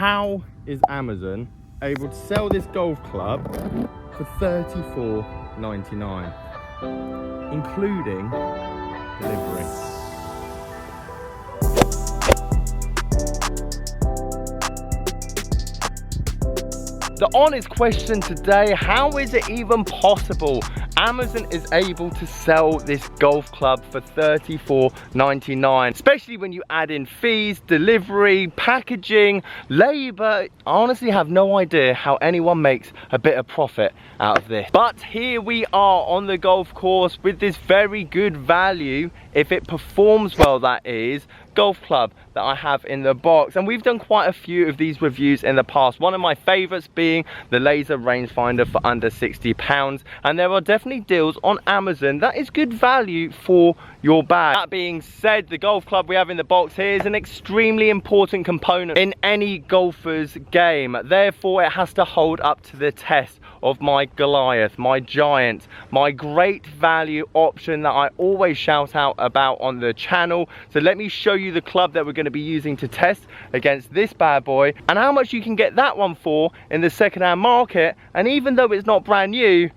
How is Amazon able to sell this golf club for $34.99, including delivery? The honest question today, how is it even possible Amazon is able to sell this golf club for $34.99, especially when you add in fees, delivery, packaging, labor? I honestly have no idea how anyone makes a bit of profit out of this. But here we are on the golf course with this very good value, if it performs well that is, golf club that I have in the box. And we've done quite a few of these reviews in the past, one of my favorites being the laser rangefinder for under £60, and there are definitely deals on Amazon that is good value for your bag. That being said, the golf club we have in the box here is an extremely important component in any golfer's game. Therefore, it has to hold up to the test of my Goliath, my giant, my great value option that I always shout out about on the channel. So let me show you the club that we're going to be using to test against this bad boy, and how much you can get that one for in the second-hand market. And even though it's not brand new,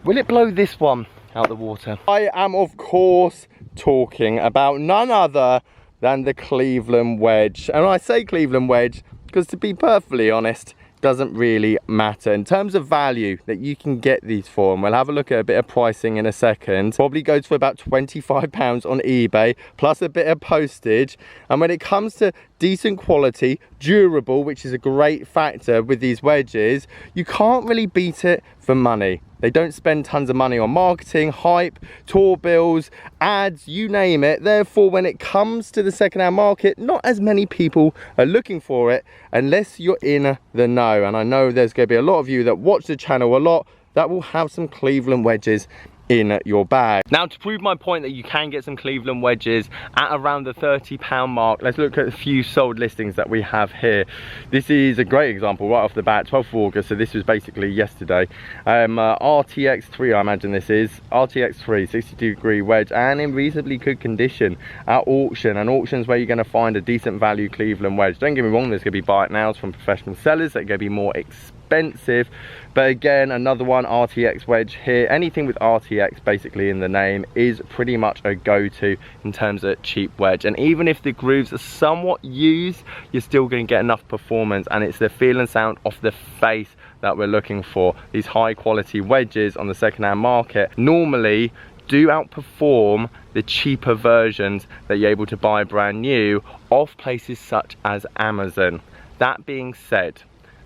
will it blow this one out the water? I am, of course, talking about none other than the Cleveland wedge. And I say Cleveland wedge because, to be perfectly honest, doesn't really matter in terms of value that you can get these for. And we'll have a look at a bit of pricing in a second. Probably goes for about £25 on eBay, plus a bit of postage. And when it comes to decent quality, durable, which is a great factor with these wedges, you can't really beat it for money. They don't spend tons of money on marketing, hype, tour bills, ads, you name it. Therefore, when it comes to the second-hand market, not as many people are looking for it unless you're in the know. And I know there's going to be a lot of you that watch the channel a lot that will have some Cleveland wedges in your bag. Now, to prove my point that you can get some Cleveland wedges at around the £30 mark, let's look at a few sold listings that we have here. This is a great example right off the bat, 12th of August, so this was basically yesterday. RTX3, I imagine this is RTX3 62-degree wedge, and in reasonably good condition at auction. And auctions where you're going to find a decent value Cleveland wedge. Don't get me wrong, there's going to be buy it nows from professional sellers that are going to be more expensive, but again, another one, RTX wedge here. Anything with RTX basically in the name is pretty much a go-to in terms of cheap wedge. And even if the grooves are somewhat used, you're still going to get enough performance, and it's the feel and sound of the face that we're looking for. These high quality wedges on the second-hand market normally do outperform the cheaper versions that you're able to buy brand new off places such as Amazon. That being said,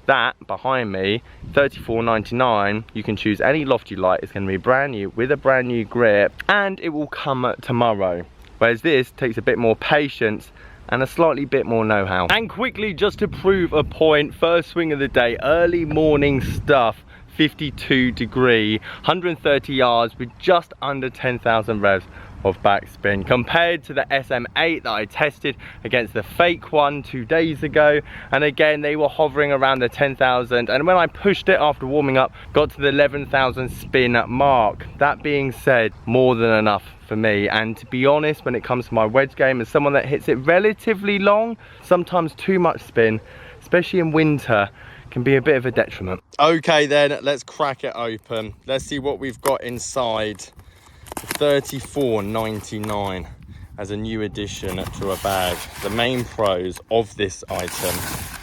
that behind me, $34.99, you can choose any loft you like. It's going to be brand new with a brand new grip, and it will come tomorrow. Whereas this takes a bit more patience and a slightly bit more know-how. And quickly, just to prove a point, first swing of the day, early morning stuff, 52 degree, 130 yards with just under 10,000 revs of backspin, compared to the SM8 that I tested against the fake one 2 days ago. And again, they were hovering around the 10,000, and when I pushed it after warming up, got to the 11,000 spin mark. That being said, more than enough for me. And to be honest, when it comes to my wedge game, as someone that hits it relatively long, sometimes too much spin, especially in winter, can be a bit of a detriment. Okay then, let's crack it open. Let's see what we've got inside. $34.99 as a new addition to a bag. The main pros of this item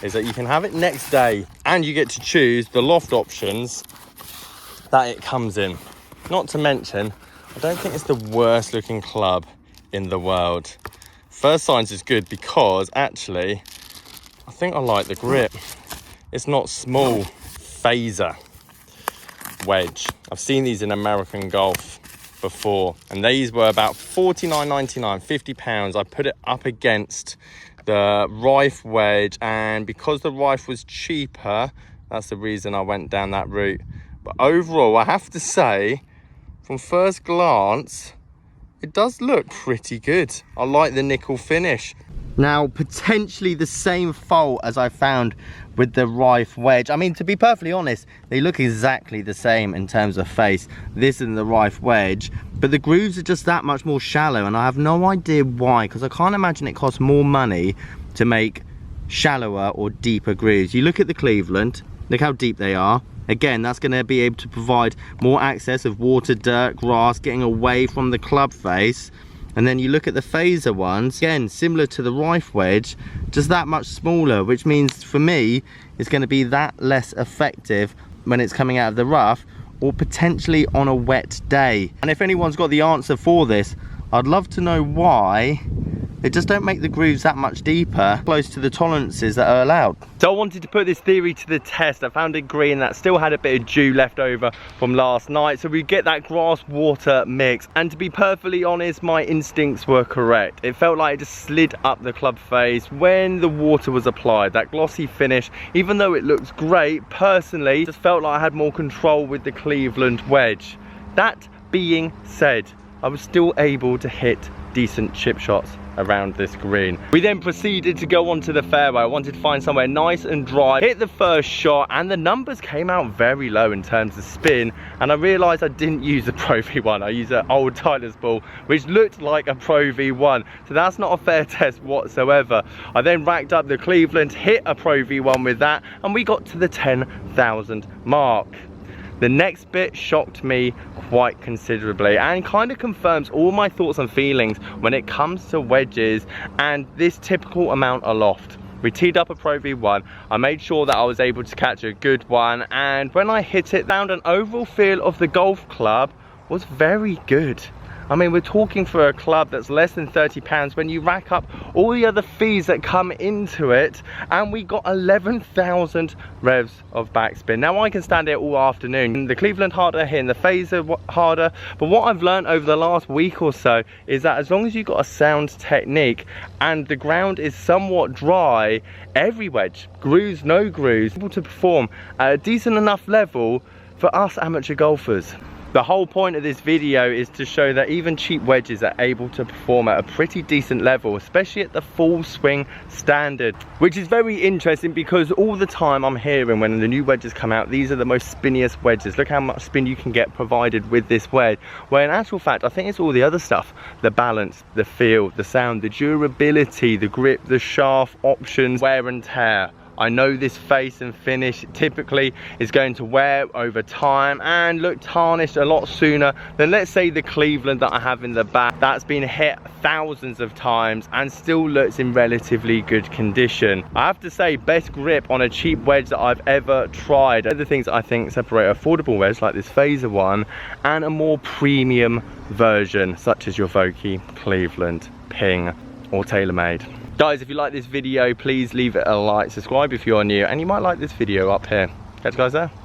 is that you can have it next day, and you get to choose the loft options that it comes in. Not to mention, I don't think it's the worst looking club in the world. First signs is good because actually I think I like the grip. It's not small. Phaser wedge. I've seen these in American Golf before, and these were about $49.99, £50. I put it up against the Rife wedge, and because the Rife was cheaper, that's the reason I went down that route. But overall, I have to say, from first glance, it does look pretty good. I like the nickel finish. Now, potentially the same fault as I found with the Rife wedge. I mean, to be perfectly honest, they look exactly the same in terms of face, this and the Rife wedge, but the grooves are just that much more shallow, and I have no idea why, because I can't imagine it costs more money to make shallower or deeper grooves. You look at the Cleveland, look how deep they are. Again, that's going to be able to provide more access of water, dirt, grass, getting away from the club face. And then you look at the phaser ones, again, similar to the rife wedge, just that much smaller, which means for me, it's going to be that less effective when it's coming out of the rough, or potentially on a wet day. And if anyone's got the answer for this, I'd love to know why they just don't make the grooves that much deeper, close to the tolerances that are allowed. So I wanted to put this theory to the test. I found a green that still had a bit of dew left over from last night, so we get that grass water mix. And to be perfectly honest, my instincts were correct. It felt like it just slid up the club face when the water was applied. That glossy finish, even though it looks great, personally just felt like I had more control with the Cleveland wedge. That being said, I was still able to hit decent chip shots around this green. We then proceeded to go onto the fairway. I wanted to find somewhere nice and dry, hit the first shot, and the numbers came out very low in terms of spin, and I realized I didn't use the Pro V1. I used an old Tyler's ball, which looked like a Pro V1, so that's not a fair test whatsoever. I then racked up the Cleveland, hit a Pro V1 with that, and we got to the 10,000 mark. The next bit shocked me quite considerably and kind of confirms all my thoughts and feelings when it comes to wedges and this typical amount aloft. We teed up a Pro V1, I made sure that I was able to catch a good one, and when I hit it, found an overall feel of the golf club was very good. I mean, we're talking for a club that's less than £30 when you rack up all the other fees that come into it, and we got 11,000 revs of backspin. Now I can stand here all afternoon. The Cleveland harder, hitting the phaser harder, but what I've learned over the last week or so is that as long as you've got a sound technique and the ground is somewhat dry, every wedge, grooves, no grooves, able to perform at a decent enough level for us amateur golfers. The whole point of this video is to show that even cheap wedges are able to perform at a pretty decent level, especially at the full swing standard, which is very interesting because all the time I'm hearing when the new wedges come out, these are the most spinniest wedges. Look how much spin you can get provided with this wedge. Where in actual fact, I think it's all the other stuff. The balance, the feel, the sound, the durability, the grip, the shaft options, wear and tear. I know this face and finish typically is going to wear over time and look tarnished a lot sooner than, let's say, the Cleveland that I have in the back that's been hit thousands of times and still looks in relatively good condition. I have to say, best grip on a cheap wedge that I've ever tried. Other things I think separate an affordable wedge like this phaser one and a more premium version such as your Vokey, Cleveland, Ping or TaylorMade. Guys, if you like this video, please leave it a like, subscribe if you're new, and you might like this video up here. Catch you guys there.